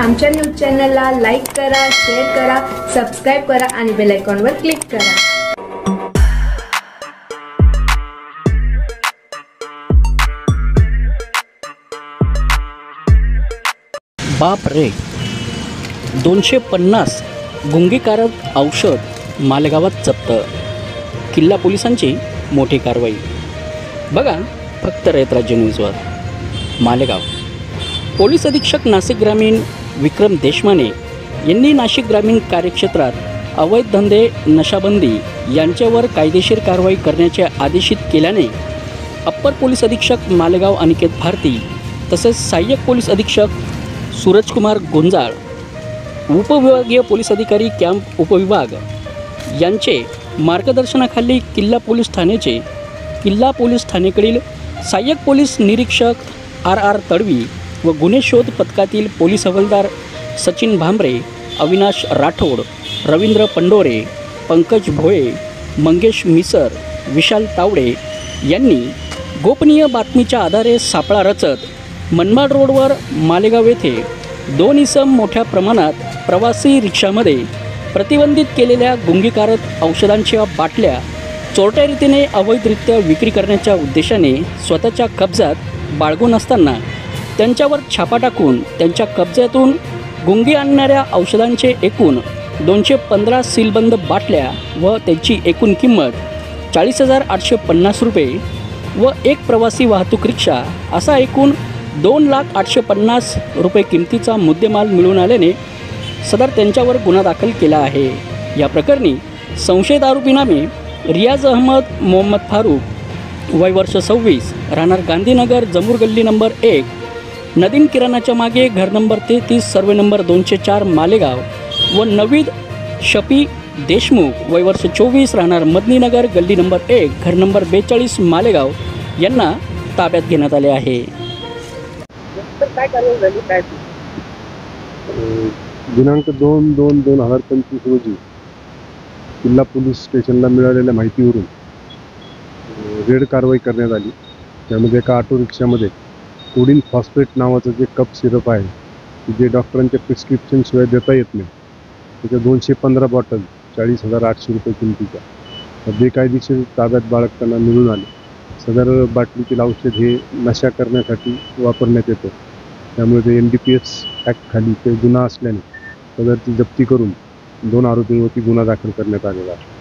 आमच्या न्यूज चॅनलला लाईक करा, शेअर करा, सबस्क्राईब करा आणि बेल आयकॉनवर क्लिक करा। बाप रे, 250 गुंगीकारक औषध मालेगावात जप्त। किल्ला पोलिसांची मोठी कारवाई। बघा फक्त रयत राज्य न्यूजवर। मालेगाव पोलीस अधीक्षक नाशिक ग्रामीण विक्रम देशमाने यांनी नाशिक ग्रामीण कार्यक्षेत्रात अवैध धंदे, नशाबंदी यांच्यावर कायदेशीर कारवाई करण्याचे आदेशित केल्याने अप्पर पोलीस अधीक्षक मालेगाव अनिकेत भारती तसेच सहाय्यक पोलीस अधीक्षक सूरजकुमार गुंजाळ, उपविभागीय पोलीस अधिकारी कॅम्प उपविभाग यांचे मार्गदर्शनाखाली किल्ला पोलीस ठाणेकडील सहाय्यक पोलीस निरीक्षक RR तडवी व गुन्हे शोध पथकातील पोलीस हवालदार सचिन भांबरे, अविनाश राठोड, रवींद्र पंडोरे, पंकज भोये, मंगेश मिसर, विशाल तावडे यांनी गोपनीय बातमीच्या आधारे सापळा रचत मनमाड रोडवर मालेगाव येथे 2 इसम मोठ्या प्रमाणात प्रवासी रिक्षामध्ये प्रतिबंधित केलेल्या गुंगीकारक औषधांच्या बाटल्या चोरट्या रीतीने अवैधरित्या विक्री करण्याच्या उद्देशाने स्वतःच्या कब्जात बाळगून असताना त्यांच्यावर छापा टाकून त्यांच्या कब्जातून गुंगी आणणाऱ्या औषधांचे एकूण 215 सीलबंद बाटल्या व त्याची एकूण किंमत 40,850 रुपये व एक प्रवासी वाहतूक रिक्षा असा एकूण 2,850,000 रुपये किमतीचा मुद्देमाल मिळून आल्याने सदर त्यांच्यावर गुन्हा दाखल केला आहे। या प्रकरणी संशयित आरोपी नामे रियाज अहमद मोहम्मद फारूक, वय वर्ष 26, राहणार गांधीनगर, जमूर गल्ली नंबर 1, नदीम किराणाच्या मागे, घर नंबर 33, सर्वे नंबर 204, मालेगाव व नवीद शफी देशमुख, वय वर्ष 24, राहणार मदनीनगर, गल्ली नंबर 1, घर नंबर 42, मालेगाव यांना ताब्यात घेण्यात आले आहे। दिनांक 2/2/2025 रोजी किल्ला पोलीस स्टेशनला मिळालेल्या माहितीवरून रेड कारवाई करण्यात आली। त्यामध्ये एका ऑटो रिक्षामध्ये कोडिन फॉस्फेट नावाचं जे कप सिरप आहे जे डॉक्टरांच्या प्रिस्क्रिप्शनशिवाय देता येत नाही, त्याच्या 215 बॉटल 40,800 रुपये किमतीच्या बेकायदेशीर ताब्यात बाळगताना मिळून आले। सदर बाटलीतील औषध हे नशा करण्यासाठी वापरण्यात येतं, त्यामुळे ते NDPS ॲक्ट खाली ते गुन्हा असल्याने सदरची जप्ती करून 2 आरोपींवरती गुन्हा दाखल करण्यात आलेला आहे।